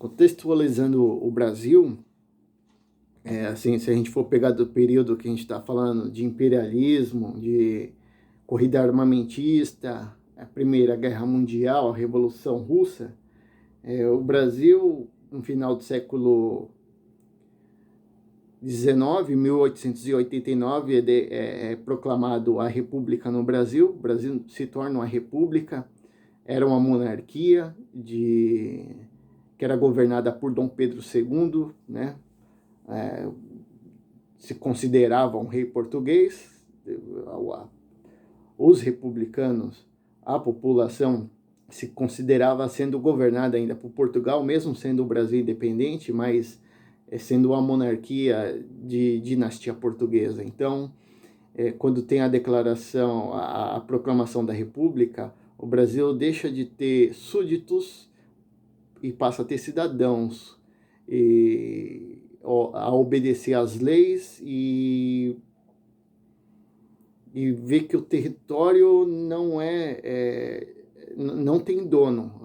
Contextualizando o Brasil, assim, se a gente for pegar do período que a gente está falando de imperialismo, de corrida armamentista, a Primeira Guerra Mundial, a Revolução Russa, o Brasil, no final do século XIX, 1889, é proclamado a República no Brasil. O Brasil se torna uma república, era uma monarquia que era governada por Dom Pedro II, né? Se considerava um rei português. Os republicanos, a população se considerava sendo governada ainda por Portugal, mesmo sendo o Brasil independente, mas sendo uma monarquia de dinastia portuguesa. Então, quando tem a declaração, a proclamação da República, o Brasil deixa de ter súditos e passa a ter cidadãos a obedecer às leis e ver que o território não tem dono.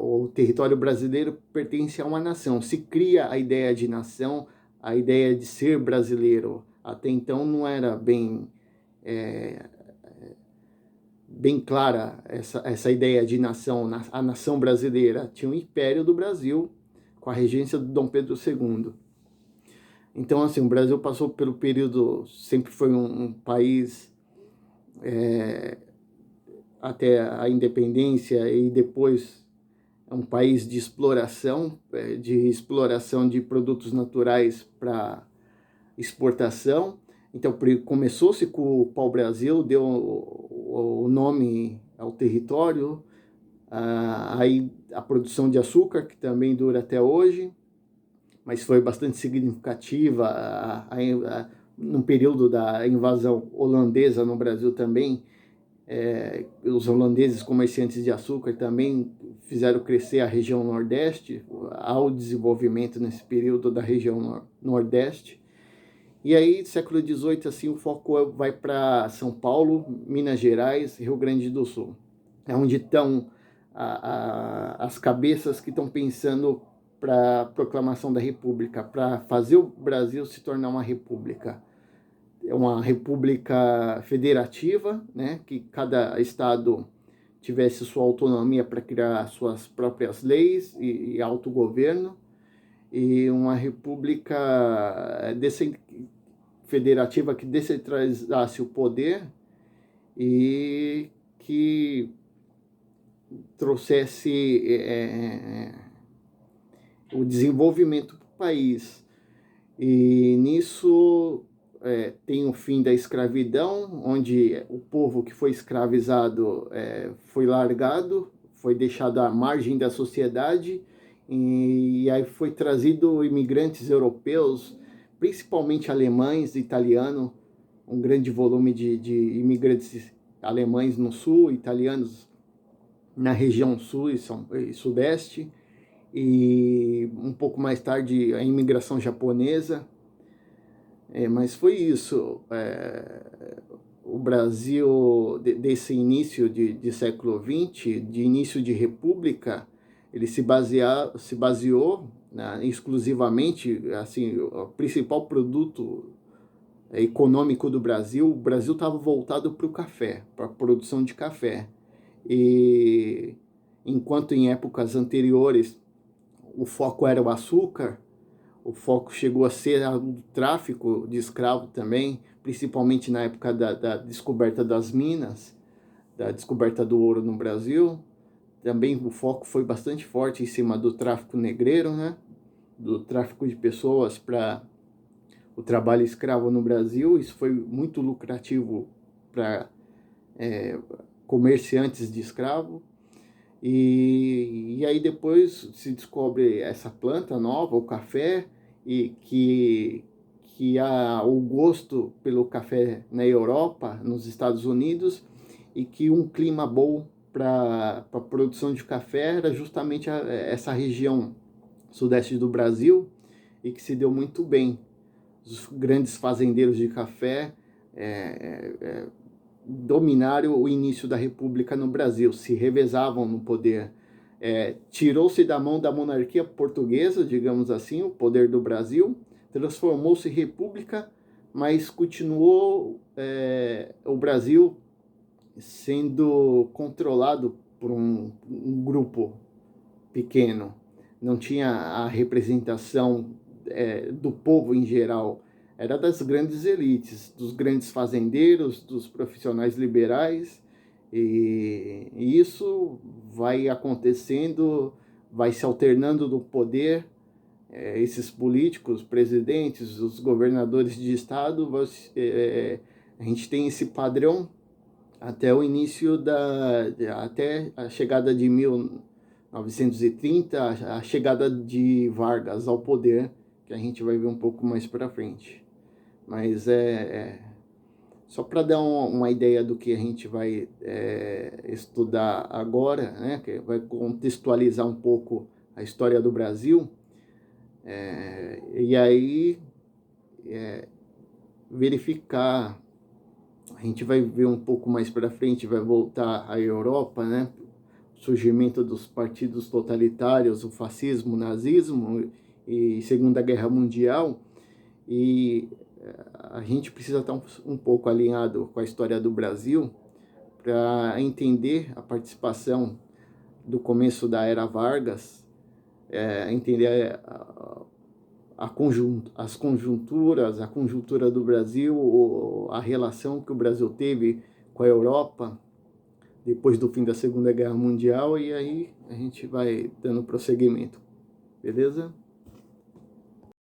O território brasileiro pertence a uma nação. Se cria a ideia de nação, a ideia de ser brasileiro. Até então não era bem clara essa ideia de nação, a nação brasileira. Tinha o Império do Brasil, com a regência do Dom Pedro II. Então, assim, o Brasil passou pelo período, sempre foi um país, até a independência, e depois é um país de exploração de produtos naturais para exportação. Então, começou-se com o pau-brasil, deu o nome ao território, aí a produção de açúcar, que também dura até hoje, mas foi bastante significativa no período da invasão holandesa no Brasil também. Os holandeses comerciantes de açúcar também fizeram crescer a região Nordeste, ao desenvolvimento nesse período da região Nordeste. E aí, século XVIII, assim, o foco vai para São Paulo, Minas Gerais, Rio Grande do Sul. É onde estão as cabeças que estão pensando para a proclamação da República, para fazer o Brasil se tornar uma república. É uma república federativa, né, que cada estado tivesse sua autonomia para criar suas próprias leis e autogoverno, e uma república federativa que descentralizasse o poder e que trouxesse o desenvolvimento para o país. E nisso tem o fim da escravidão, onde o povo que foi escravizado foi largado, foi deixado à margem da sociedade, e aí foi trazido imigrantes europeus, principalmente alemães, italianos, um grande volume de imigrantes alemães no sul, italianos na região sul e sudeste, e um pouco mais tarde a imigração japonesa. Mas foi isso. O Brasil, desse início de século XX, de início de república, ele se baseou, né, exclusivamente, assim, o principal produto econômico do Brasil. O Brasil estava voltado para o café, para a produção de café. E enquanto em épocas anteriores o foco era o açúcar, o foco chegou a ser o tráfico de escravo também, principalmente na época da descoberta das minas, da descoberta do ouro no Brasil. Também o foco foi bastante forte em cima do tráfico negreiro, né? Do tráfico de pessoas para o trabalho escravo no Brasil. Isso foi muito lucrativo para comerciantes de escravo. E aí depois se descobre essa planta nova, o café, e que há o gosto pelo café na Europa, nos Estados Unidos, e que um clima bom para a produção de café era justamente essa região sudeste do Brasil, e que se deu muito bem. Os grandes fazendeiros de café dominaram o início da República no Brasil, se revezavam no poder. tirou-se da mão da monarquia portuguesa, digamos assim, o poder do Brasil, transformou-se em república, mas continuou o Brasil sendo controlado por um grupo pequeno. Não tinha a representação do povo em geral, era das grandes elites, dos grandes fazendeiros, dos profissionais liberais, e isso vai acontecendo, vai se alternando no poder. Esses políticos, presidentes, os governadores de estado, a gente tem esse padrão até o início até a chegada de 1930, a chegada de Vargas ao poder, que a gente vai ver um pouco mais para frente. Mas só para dar uma ideia do que a gente vai estudar agora, né, que vai contextualizar um pouco a história do Brasil, e aí verificar. A gente vai ver um pouco mais para frente, vai voltar à Europa, né? O surgimento dos partidos totalitários, o fascismo, o nazismo e Segunda Guerra Mundial. E a gente precisa estar um pouco alinhado com a história do Brasil para entender a participação do começo da Era Vargas, entender as conjunturas, a conjuntura do Brasil, a relação que o Brasil teve com a Europa depois do fim da Segunda Guerra Mundial, e aí a gente vai dando prosseguimento, beleza?